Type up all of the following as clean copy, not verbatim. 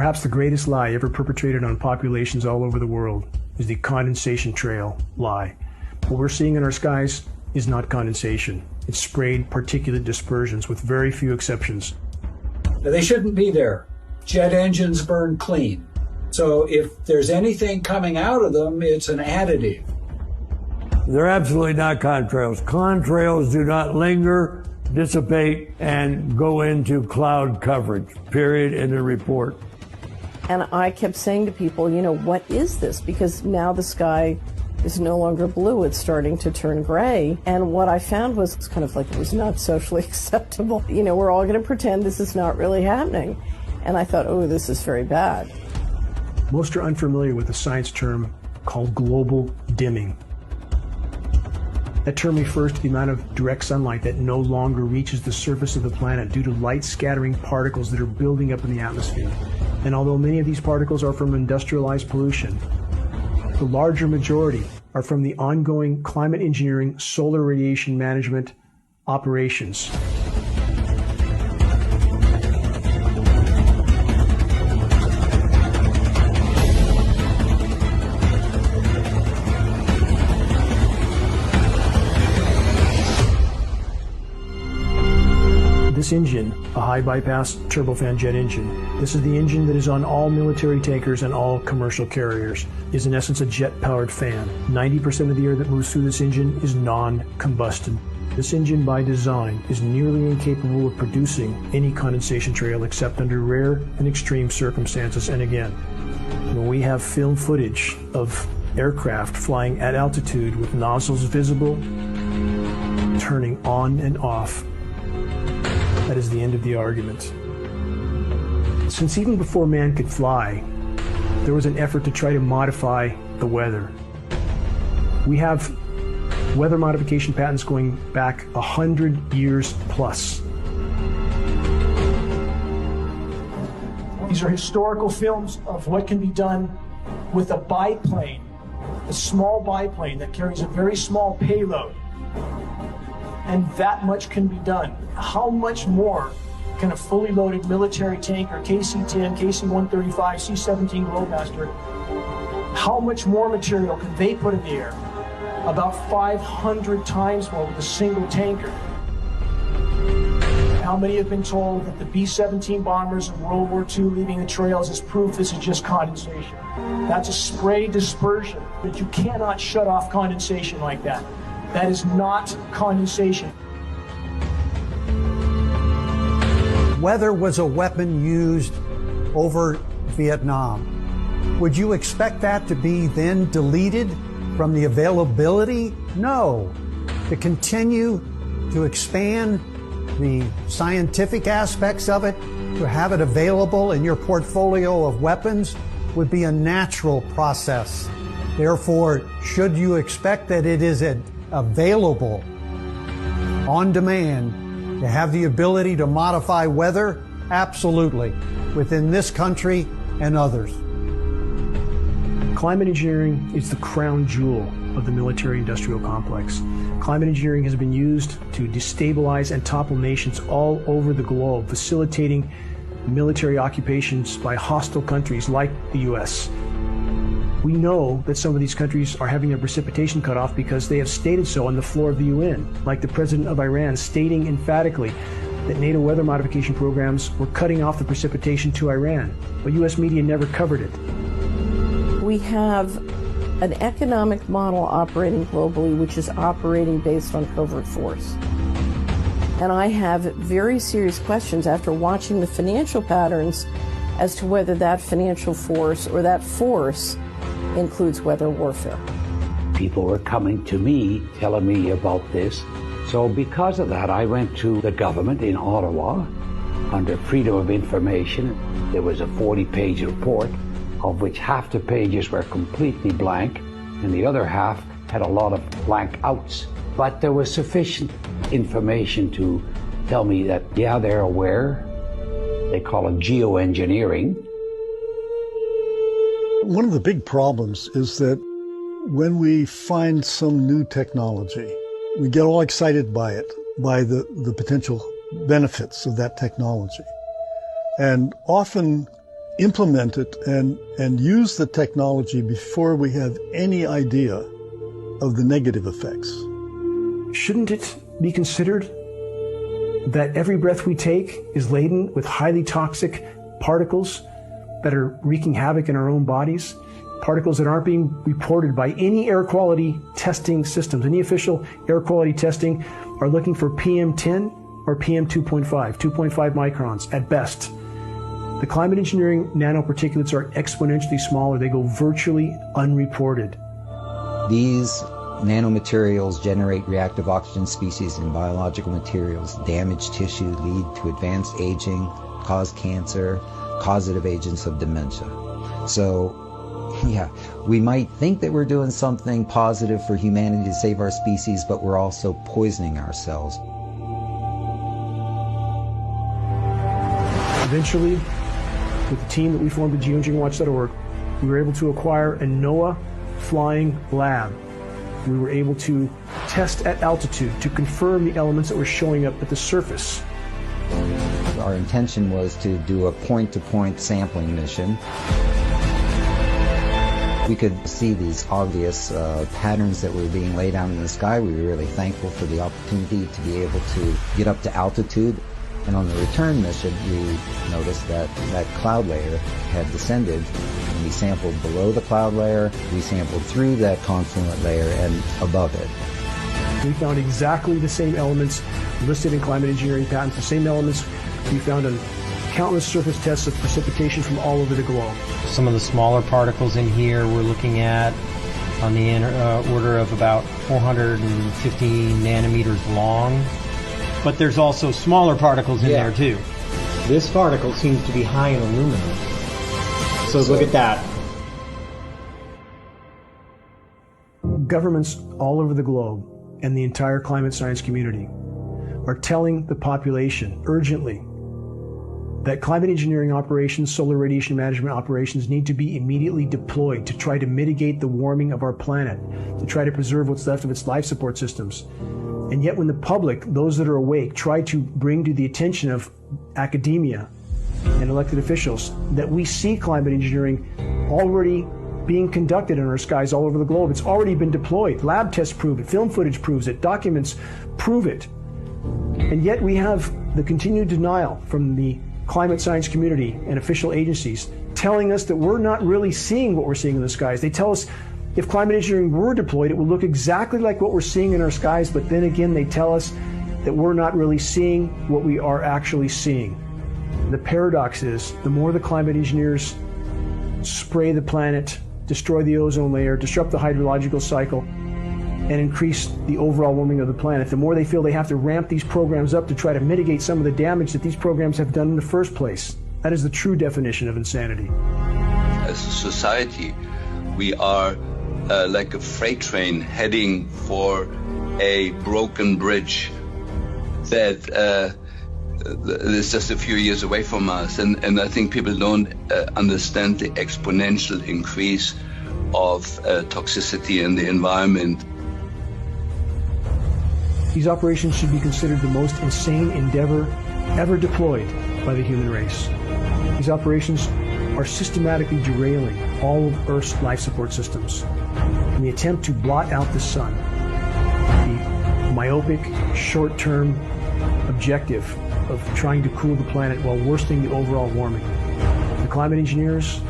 Perhaps the greatest lie ever perpetrated on populations all over the world is the condensation trail lie. What we're seeing in our skies is not condensation. It's sprayed particulate dispersions with very few exceptions. They shouldn't be there. Jet engines burn clean. So if there's anything coming out of them, it's an additive. They're absolutely not contrails. Contrails do not linger, dissipate, and go into cloud coverage, period, in the report. And I kept saying to people, you know, what is this? Because now the sky is no longer blue, it's starting to turn gray. And what I found was kind of like it was not socially acceptable. You know, we're all going to pretend this is not really happening. And I thought, oh, this is very bad. Most are unfamiliar with a science term called global dimming. That term refers to the amount of direct sunlight that no longer reaches the surface of the planet due to light scattering particles that are building up in the atmosphere. And although many of these particles are from industrialized pollution, the larger majority are from the ongoing climate engineering solar radiation management operations. This engine, a high bypass turbofan jet engine, this is the engine that is on all military tankers and all commercial carriers, is in essence a jet-powered fan. 90% of the air that moves through this engine is non-combusted. This engine by design is nearly incapable of producing any condensation trail except under rare and extreme circumstances. And again, when we have film footage of aircraft flying at altitude with nozzles visible, turning on and off, that is the end of the argument. Since even before man could fly, there was an effort to try to modify the weather. We have weather modification patents going back 100 years plus. These are historical films of what can be done with a biplane, a small biplane that carries a very small payload. And that much can be done. How much more can a fully loaded military tanker, KC-10, KC-135, C-17 Globemaster, how much more material can they put in the air? About 500 times more with a single tanker. How many have been told that the B-17 bombers in World War II leaving the trails is proof this is just condensation? That's a spray dispersion, but you cannot shut off condensation like that. That is not condensation. Weather was a weapon used over Vietnam. Would you expect that to be then deleted from the availability? No. To continue to expand the scientific aspects of it, to have it available in your portfolio of weapons would be a natural process. Therefore, should you expect that it is available on demand to have the ability to modify weather? Absolutely, within this country and others. Climate engineering is the crown jewel of the military-industrial complex. Climate engineering has been used to destabilize and topple nations all over the globe, facilitating military occupations by hostile countries like the U.S. We know that some of these countries are having their precipitation cut off because they have stated so on the floor of the UN, like the president of Iran stating emphatically that NATO weather modification programs were cutting off the precipitation to Iran, but U.S. media never covered it. We have an economic model operating globally which is operating based on covert force. And I have very serious questions after watching the financial patterns as to whether that financial force or that force includes weather warfare. People were coming to me, telling me about this. So because of that, I went to the government in Ottawa under Freedom of Information. There was a 40-page report, of which half the pages were completely blank, and the other half had a lot of blank outs. But there was sufficient information to tell me that, yeah, they're aware. They call it geoengineering. One of the big problems is that when we find some new technology, we get all excited by it, by the potential benefits of that technology. And often implement it and use the technology before we have any idea of the negative effects. Shouldn't it be considered that every breath we take is laden with highly toxic particles that are wreaking havoc in our own bodies? Particles that aren't being reported by any air quality testing systems. Any official air quality testing are looking for PM10 or PM2.5, 2.5 microns at best. The climate engineering nanoparticulates are exponentially smaller. They go virtually unreported. These nanomaterials generate reactive oxygen species in biological materials, damage tissue, lead to advanced aging, cause cancer, causative agents of dementia. So, yeah, we might think that we're doing something positive for humanity to save our species, but we're also poisoning ourselves. Eventually, with the team that we formed at geoengineeringwatch.org, we were able to acquire a NOAA flying lab. We were able to test at altitude to confirm the elements that were showing up at the surface. Our intention was to do a point-to-point sampling mission. We could see these obvious patterns that were being laid out in the sky. We were really thankful for the opportunity to be able to get up to altitude. And on the return mission, we noticed that that cloud layer had descended, and we sampled below the cloud layer, we sampled through that confluent layer and above it. We found exactly the same elements listed in climate engineering patents, the same elements we found on countless surface tests of precipitation from all over the globe. Some of the smaller particles in here we're looking at on the order of about 450 nanometers long. But there's also smaller particles in there too. This particle seems to be high in aluminum. So look at that. Governments all over the globe and the entire climate science community are telling the population urgently that climate engineering operations, solar radiation management operations need to be immediately deployed to try to mitigate the warming of our planet, to try to preserve what's left of its life support systems. And yet when the public, those that are awake, try to bring to the attention of academia and elected officials that we see climate engineering already being conducted in our skies all over the globe. It's already been deployed. Lab tests prove it. Film footage proves it. Documents prove it. And yet we have the continued denial from the climate science community and official agencies telling us that we're not really seeing what we're seeing in the skies. They tell us if climate engineering were deployed, it would look exactly like what we're seeing in our skies, but then again, they tell us that we're not really seeing what we are actually seeing. The paradox is, the more the climate engineers spray the planet, destroy the ozone layer, disrupt the hydrological cycle, and increase the overall warming of the planet, the more they feel they have to ramp these programs up to try to mitigate some of the damage that these programs have done in the first place. That is the true definition of insanity. As a society, we are like a freight train heading for a broken bridge that is just a few years away from us. And I think people don't understand the exponential increase of toxicity in the environment. These operations should be considered the most insane endeavor ever deployed by the human race. These operations are systematically derailing all of Earth's life support systems in the attempt to blot out the sun. The myopic, short-term objective of trying to cool the planet while worsening the overall warming. The climate engineers,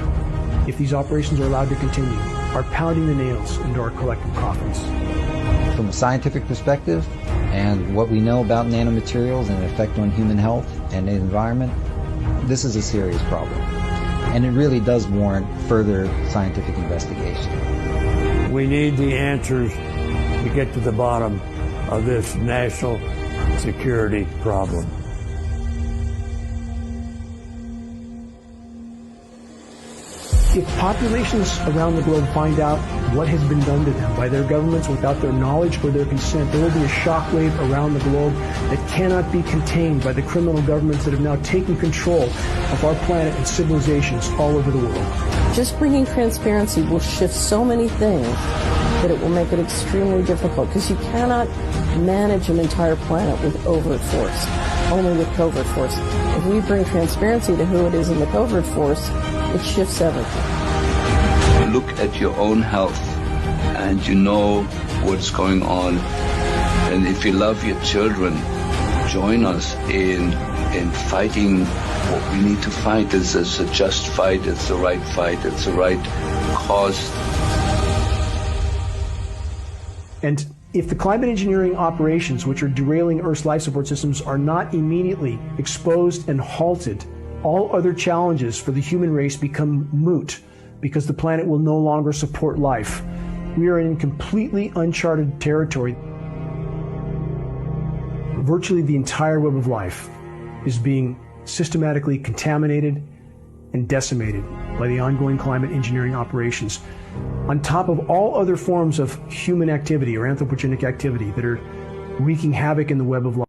if these operations are allowed to continue, are pounding the nails into our collective coffins. From a scientific perspective, and what we know about nanomaterials and their effect on human health and the environment, this is a serious problem. And it really does warrant further scientific investigation. We need the answers to get to the bottom of this national security problem. If populations around the globe find out what has been done to them by their governments without their knowledge or their consent, there will be a shockwave around the globe that cannot be contained by the criminal governments that have now taken control of our planet and civilizations all over the world. Just bringing transparency will shift so many things that it will make it extremely difficult, because you cannot manage an entire planet with overt force, only with covert force. If we bring transparency to who it is in the covert force, It's shift everything. Look at your own health and you know what's going on. And if you love your children, join us in fighting what we need to fight. It's a just fight, it's the right fight, it's the right cause. And if the climate engineering operations, which are derailing Earth's life support systems, are not immediately exposed and halted, all other challenges for the human race become moot because the planet will no longer support life. We are in completely uncharted territory. Virtually the entire web of life is being systematically contaminated and decimated by the ongoing climate engineering operations, on top of all other forms of human activity or anthropogenic activity that are wreaking havoc in the web of life.